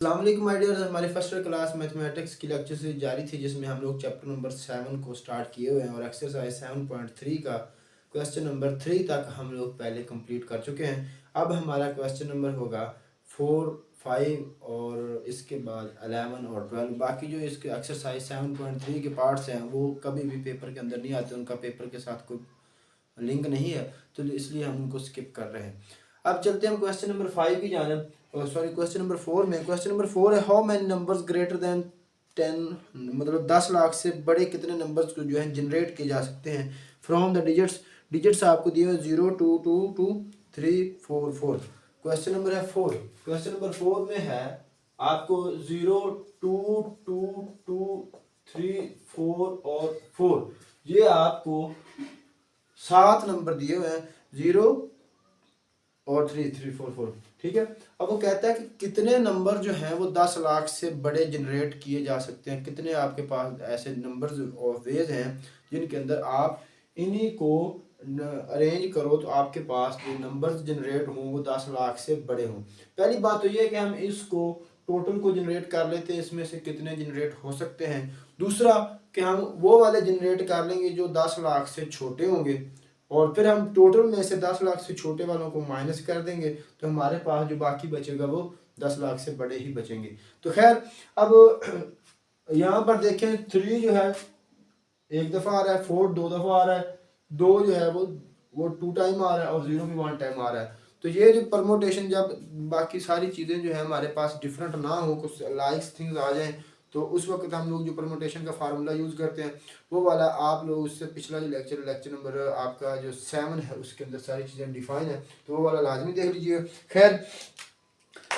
अस्सलाम my dear, हमारी first class mathematics की लेक्चर से जारी थी जिसमें हम लोग चैप्टर नंबर 7 को स्टार्ट किए हुए हैं और एक्सरसाइज 7.3 का क्वेश्चन नंबर 3 तक हम लोग पहले कंप्लीट कर चुके हैं। अब हमारा क्वेश्चन नंबर होगा 4, 5 और इसके बाद 11 और 12। बाकी जो इसके एक्सरसाइज 7.3 के पार्ट्स हैं वो कभी भी पेपर के अंदर नहीं आते, उनका पेपर के साथ कोई लिंक नहीं है, तो इसलिए हम उनको स्किप कर रहे हैं। अब चलते हैं हम क्वेश्चन नंबर 5 की जानिब। सॉरी, क्वेश्चन नंबर 4 में। क्वेश्चन नंबर 4 है, how many numbers greater than 10, मतलब 10 लाख से बड़े कितने नंबर्स को जो है जनरेट किए जा सकते हैं फ्रॉम द डिजिट्स। डिजिट्स आपको दिए हुए 0, 2, 2, 2, 3, 4, 4। क्वेश्चन नंबर है 4। क्वेश्चन नंबर 4 में है आपको 0, 2, 2, 2, 3, 4 और 4, ये आपको 7 नंबर दिए हुए हैं, 0 और 3, 3, 4, 4। ठीक है। अब वो कहता है कि कितने नंबर जो हैं वो 10 लाख से बड़े जनरेट किए जा सकते हैं। कितने आपके पास ऐसे नंबर्स और वेज हैं जिनके अंदर आप इन्हीं को अरेंज करो तो आपके पास जो नंबर्स जनरेट हों वो 10 लाख से बड़े हों। पहली बात तो ये है कि हम इसको टोटल को जनरेट कर लेते हैं, इसमें से कितने जनरेट हो सकते हैं। दूसरा कि हम वो वाले जनरेट कर लेंगे जो 10 लाख से छोटे होंगे और फिर हम टोटल में से 10 लाख से छोटे वालों को माइनस कर देंगे तो हमारे पास जो बाकी बचेगा वो 10 लाख से बड़े ही बचेंगे। तो खैर, अब यहाँ पर देखें 3 जो है एक दफ़ा आ रहा है, 4 2 दफ़ा आ रहा है, 2 जो है वो 2 टाइम आ रहा है और 0 भी 1 टाइम आ रहा है। तो ये जो परमोटेशन, जब बाकी सारी चीज़ें जो है हमारे पास डिफरेंट ना हो, कुछ लाइक्स थिंग्स आ जाएं, तो उस वक्त हम लोग जो परमोटेशन का फार्मूला यूज़ करते हैं वो वाला आप लोग उससे पिछला जो लेक्चर नंबर आपका जो 7 है उसके अंदर सारी चीज़ें डिफाइन है, तो वो वाला लाजमी देख लीजिए। खैर,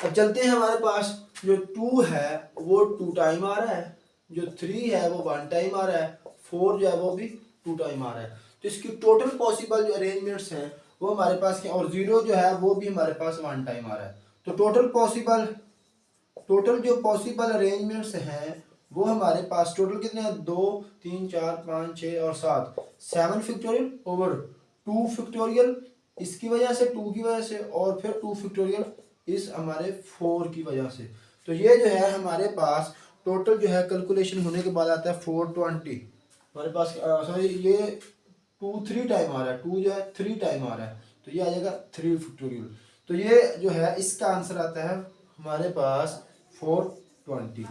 अब चलते हैं। हमारे पास जो 2 है वो 2 टाइम आ रहा है, जो 3 है वो 1 टाइम आ रहा है, 4 जो है वो भी 2 टाइम आ रहा है। तो इसकी टोटल पॉसिबल जो अरेंजमेंट्स हैं वो हमारे पास क्या, और 0 जो है वो भी हमारे पास 1 टाइम आ रहा है। तो टोटल जो पॉसिबल अरेंजमेंट्स हैं वो हमारे पास टोटल कितने हैं, 2, 3, 4, 5, 6 और 7। 7 फैक्टोरियल ओवर 2 फैक्टोरियल इसकी वजह से, 2 की वजह से, और फिर 2 फैक्टोरियल इस हमारे 4 की वजह से। तो ये जो है हमारे पास टोटल जो है कैलकुलेशन होने के बाद आता है 420। हमारे पास सॉरी, ये 2 3 टाइम आ रहा है, 2 जो है 3 टाइम आ रहा है, तो ये आ जाएगा 3 फैक्टोरियल। तो ये जो है इसका आंसर आता है हमारे पास 420।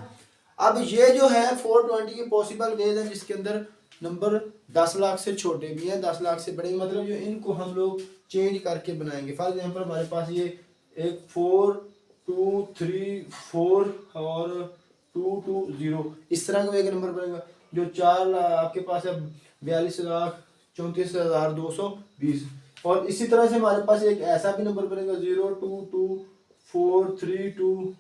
अब ये जो है 420 की पॉसिबल वेज है जिसके अंदर नंबर 10 लाख से छोटे भी हैं, 10 लाख से बड़े, मतलब जो इनको हम लोग चेंज करके बनाएंगे। फॉर एग्जाम्पल हमारे पास ये एक 4 2 3 4 और 2 2 0 इस तरह का एक नंबर बनेगा। जो 4 आपके पास है 42,34,220, और इसी तरह से हमारे पास एक ऐसा भी नंबर बनेगा 0 2 2 4 3 2।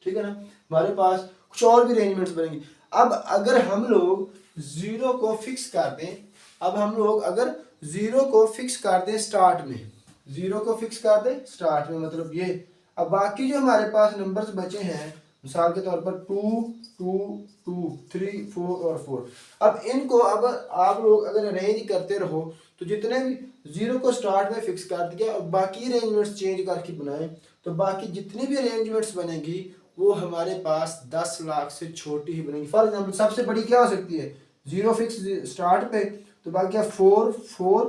ठीक है ना। हमारे पास कुछ और भी अरेंजमेंट्स बनेंगे। अब अगर हम लोग 0 को फिक्स कर दें, अब हम लोग अगर 0 को फिक्स कर दें स्टार्ट में, 0 को फिक्स कर दें स्टार्ट में, मतलब ये। अब बाकी जो हमारे पास नंबर्स बचे हैं, मिसाल के तौर पर 2 2 2 3 4 और 4, अब इनको अब आप लोग अगर अरेंज करते रहो तो जितने भी 0 को स्टार्ट में फिक्स कर दिया और बाकी अरेंजमेंट्स चेंज करके बनाए तो बाकी जितनी भी अरेंजमेंट्स बनेगी वो हमारे पास 10 लाख से छोटी ही बनेगी। फॉर एग्जाम्पल सबसे बड़ी क्या हो सकती है, 0 फिक्स स्टार्ट पे, तो बाकी 4 4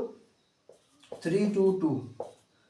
3 2 2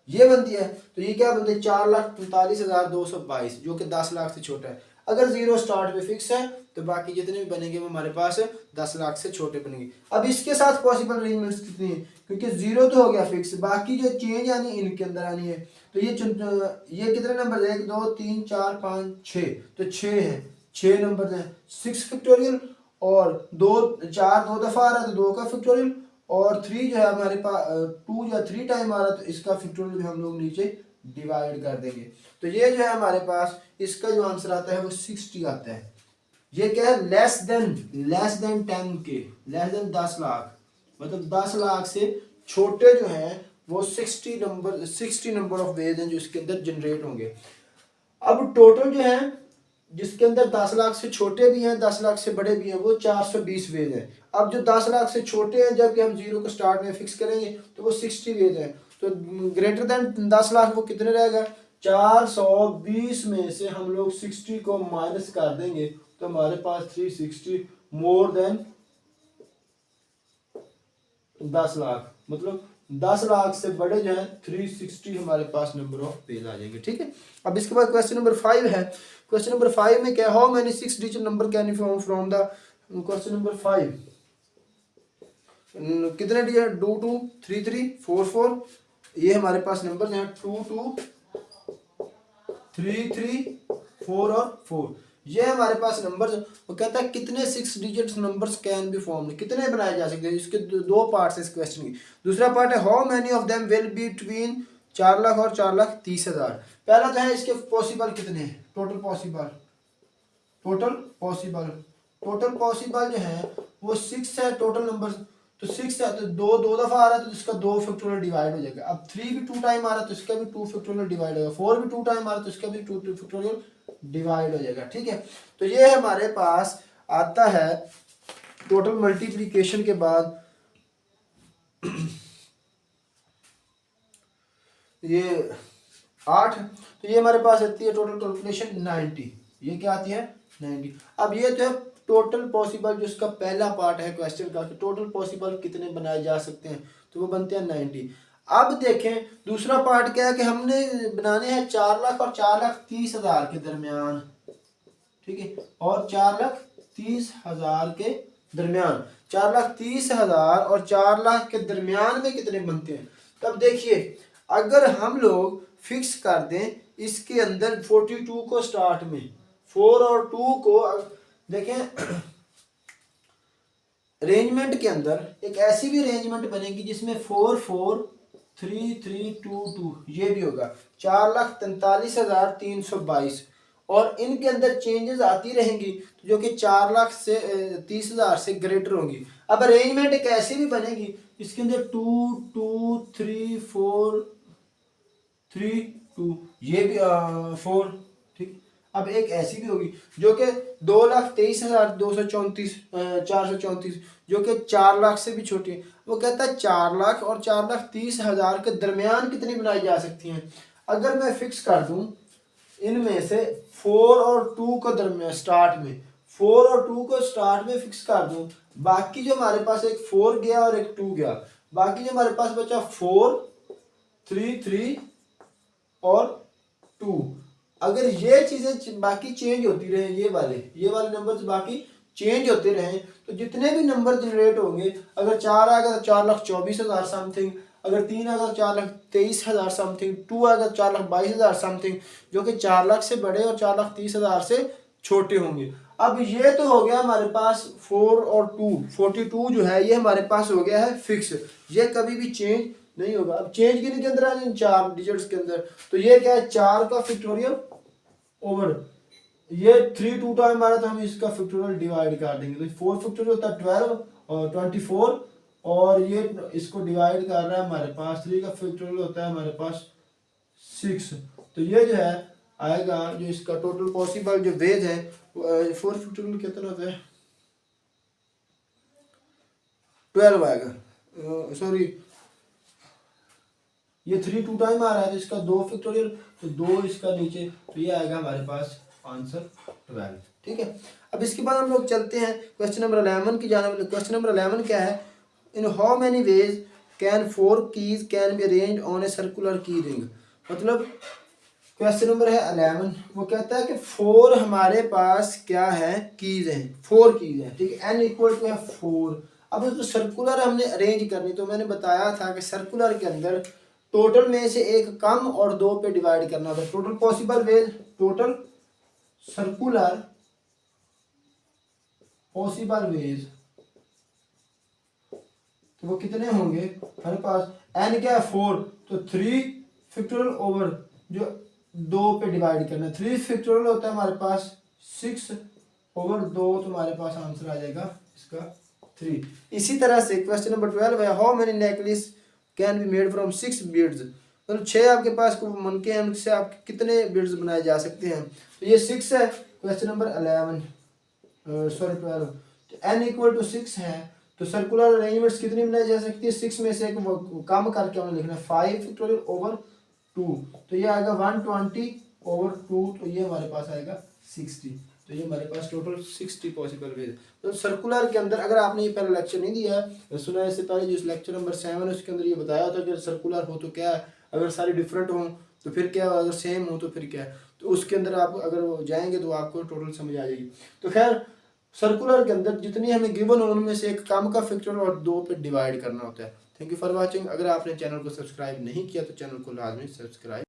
ये बनती है। तो ये क्या बनती है, 4,45,222, जो कि 10 लाख से छोटा है। अगर 0 स्टार्ट पे फिक्स है तो बाकी जितने भी बनेंगे वो हमारे पास 10 लाख से छोटे बनेंगे। अब इसके साथ पॉसिबल अरेंजमेंट्स कितनी है, क्योंकि 0 तो हो गया फिक्स, बाकी जो चेंज आनी है इनके अंदर आनी है। तो ये कितने नंबर है, 1 2 3 4 5 6, तो 6 है, 6 नंबर हैं। 6 फैक्टोरियल और 2 4 2 दफ़ा आ रहा है तो 2 का फैक्टोरियल, और 3 जो है हमारे पास 2 जो 3 टाइम आ रहा है तो इसका फैक्टोरियल भी हम लोग नीचे डिवाइड कर देंगे। तो ये जो है हमारे पास इसका जो आंसर आता है वो 60 आता है। ये क्या है, लेस देन 10 के, लेस देन 10 लाख, मतलब 10 लाख से छोटे जो हैं वो 60 नंबर ऑफ वेज हैं जो इसके अंदर जनरेट होंगे। अब टोटल जो है जिसके अंदर 10 लाख से छोटे भी हैं 10 लाख से बड़े भी हैं वो 420 वेज हैं। अब जो 10 लाख से छोटे हैं जबकि हम 0 को स्टार्ट में फिक्स करेंगे तो वो 60 वेज हैं। तो ग्रेटर देन 10 लाख वो कितने रहेगा, 420 में से हम लोग 60 को माइनस कर देंगे तो हमारे पास 360 मोर देन 10 लाख, मतलब 10 लाख से बड़े जो है 360 हमारे पास नंबर ऑफ पेज आ जाएंगे। ठीक है, अब इसके बाद क्वेश्चन नंबर 5 है। क्वेश्चन नंबर 5 में क्या, how many 6 digit number can you form from the, question number 5 कितने डिजिट, 2 2 3 3 4 4, ये हमारे पास नंबर हैं 2 2 3 3 4 और 4, ये हमारे पास नंबर। वो कहता है कितने 6 digit numbers can be form, कितने बनाए जा सकते हैं। इसके दो पार्ट्स है इस क्वेश्चन की। दूसरा पार्ट है how many of them will be between 4 lakh और 4,30,000। पहला तो है इसके पॉसिबल कितने हैं, टोटल पॉसिबल जो है वो 6 है टोटल नंबर। तो 6 है तो दो दफा आ रहा है तो इसका 2 फैक्टोरियल डिवाइड हो जाएगा। अब 3 भी 2 टाइम आ रहा है तो इसका भी 2 फैक्टोरियल डिवाइड होगा। 4 भी 2 टाइम आ रहा है तो इसका भी 2 फैक्टोरियल डिवाइड हो जाएगा। ठीक है, तो ये हमारे पास आता है टोटल मल्टीप्लिकेशन के बाद ये 8, तो ये हमारे पास आती है टोटल कैलकुलेशन 90। ये क्या आती है 90। अब ये तो है टोटल पॉसिबल, जो इसका पहला पार्ट है क्वेश्चन का, कि टोटल पॉसिबल कितने बनाए जा सकते हैं, तो वो बनते हैं 90। अब देखें दूसरा पार्ट क्या है कि हमने बनाने हैं 4 लाख और 4,30,000 के दरमियान। ठीक है, और 4,30,000 के दरमियान, 4,30,000 और 4 लाख के दरमियान में कितने बनते हैं। तब देखिए अगर हम लोग फिक्स कर दें इसके अंदर 42 को स्टार्ट में, 4 और 2 को देखें अरेंजमेंट के अंदर एक ऐसी भी अरेंजमेंट बनेगी जिसमें 4 4 3 3 2 2 ये भी होगा 4,43,322, और इनके अंदर चेंजेस आती रहेंगी जो कि 4 लाख से 30,000 से ग्रेटर होंगी। अब अरेंजमेंट एक ऐसी भी बनेगी इसके अंदर 2 2 3 4 3 2 ये भी 4। ठीक, अब एक ऐसी भी होगी जो कि 2,23,234 434, जो कि 4 लाख से भी छोटी है। वो कहता है 4 लाख और 4,30,000 के दरमियान कितनी बनाई जा सकती हैं। अगर मैं फिक्स कर दूं इनमें से 4 और 2 को दरमियान स्टार्ट में, 4 और 2 को स्टार्ट में फिक्स कर दूं, बाकी जो हमारे पास एक 4 गया और एक 2 गया, बाकी जो हमारे पास बचा 4 3 3 और 2, अगर ये चीजें बाकी चेंज होती रहे, ये वाले नंबर्स बाकी चेंज होते रहे, तो जितने भी नंबर जनरेट होंगे, अगर 4 आएगा तो 4,24,000 समथिंग, अगर 3 आएगा तो 4,23,000 समथिंग, 2 आएगा तो 4,22,000 समथिंग, जो कि 4 लाख से बड़े और 4,30,000 से छोटे होंगे। अब ये तो हो गया हमारे पास 4 और 2, 42 जो है ये हमारे पास हो गया है फिक्स, ये कभी भी चेंज नहीं होगा। अब चेंज किन के अंदर आ जाए, 4 डिजिट्स के अंदर, तो ये क्या है 4 का फैक्टोरियल ओवर ये 3 2 टाइम आ रहा था, हम इसका फैक्टोरियल डिवाइड कर देंगे तो 4 फैक्टोरियल होता है 12 और 24, और ये इसको डिवाइड कर रहा है हमारे पास 3 का फैक्टोरियल होता है हमारे पास 6, तो ये जो है आएगा जो इसका टोटल पॉसिबल जो वेज है 4 फैक्टोरियल कितना होता है 12 आएगा, सॉरी ये 3 2 टाइम आ रहा है तो इसका 2 फैक्टोरियल, तो 2 इसका नीचे, तो ये आएगा हमारे पास आंसर 12। ठीक है, अब इसके बाद हम लोग चलते हैं क्वेश्चन नंबर 11 की जानिब। क्वेश्चन नंबर 11 क्या है, in how many ways can 4 keys can be arranged on a circular की रिंग। मतलब क्वेश्चन नंबर है 11, वो कहता है कि 4 हमारे पास क्या है कीज हैं, 4 कीज हैं। ठीक है, n इक्वल टू है 4। अब उसको सर्कुलर हमने अरेंज करनी, तो मैंने बताया था कि सर्कुलर के अंदर टोटल में से एक कम और 2 पे डिवाइड करना होता है। Total possible ways, total circular possible ways, तो वो कितने होंगे हमारे पास, n क्या है 4, तो 3 फैक्टोरियल ओवर जो 2 पे डिवाइड करना है, 3 फैक्टोरियल होता है हमारे पास 6 ओवर 2, तो हमारे पास आंसर आ जाएगा इसका 3। इसी तरह से क्वेश्चन नंबर 12 है, how many necklace can be made from 6 beads. मतलब 6 आपके पास को मनके हैं, उनसे आप कितने बीड्स बनाए जा सकते हैं, तो ये 6 है। क्वेश्चन नंबर 11 सॉरी 12, तो n इक्वल टू 6 है, तो सर्कुलर अरेंजमेंट्स कितनी बनाई जा सकती है, 6 में से एक कम करके हमें लिखना है 5 फैक्टोरियल ओवर 2, तो ये आएगा 120/2, तो ये हमारे पास आएगा 60। तो ये हमारे पास टोटल 60 पॉसिबल वेज। तो सर्कुलर के अंदर अगर आपने ये पहले लेक्चर नहीं दिया है, सुना है इससे पहले, जिस लेक्चर नंबर 7 है उसके अंदर ये बताया था कि सर्कुलर हो तो क्या है, अगर सारे डिफरेंट हों तो फिर क्या, अगर सेम हो तो फिर क्या है। तो उसके अंदर आप अगर जाएंगे तो आपको टोटल समझ आ जाएगी। तो खैर सर्कुलर के अंदर जितनी हमें गिवन हो उनमें से एक काम का फैक्टर और 2 पे डिवाइड करना होता है। Thank you for watching. अगर आपने चैनल को सब्सक्राइब नहीं किया तो चैनल को लाजमी सब्सक्राइब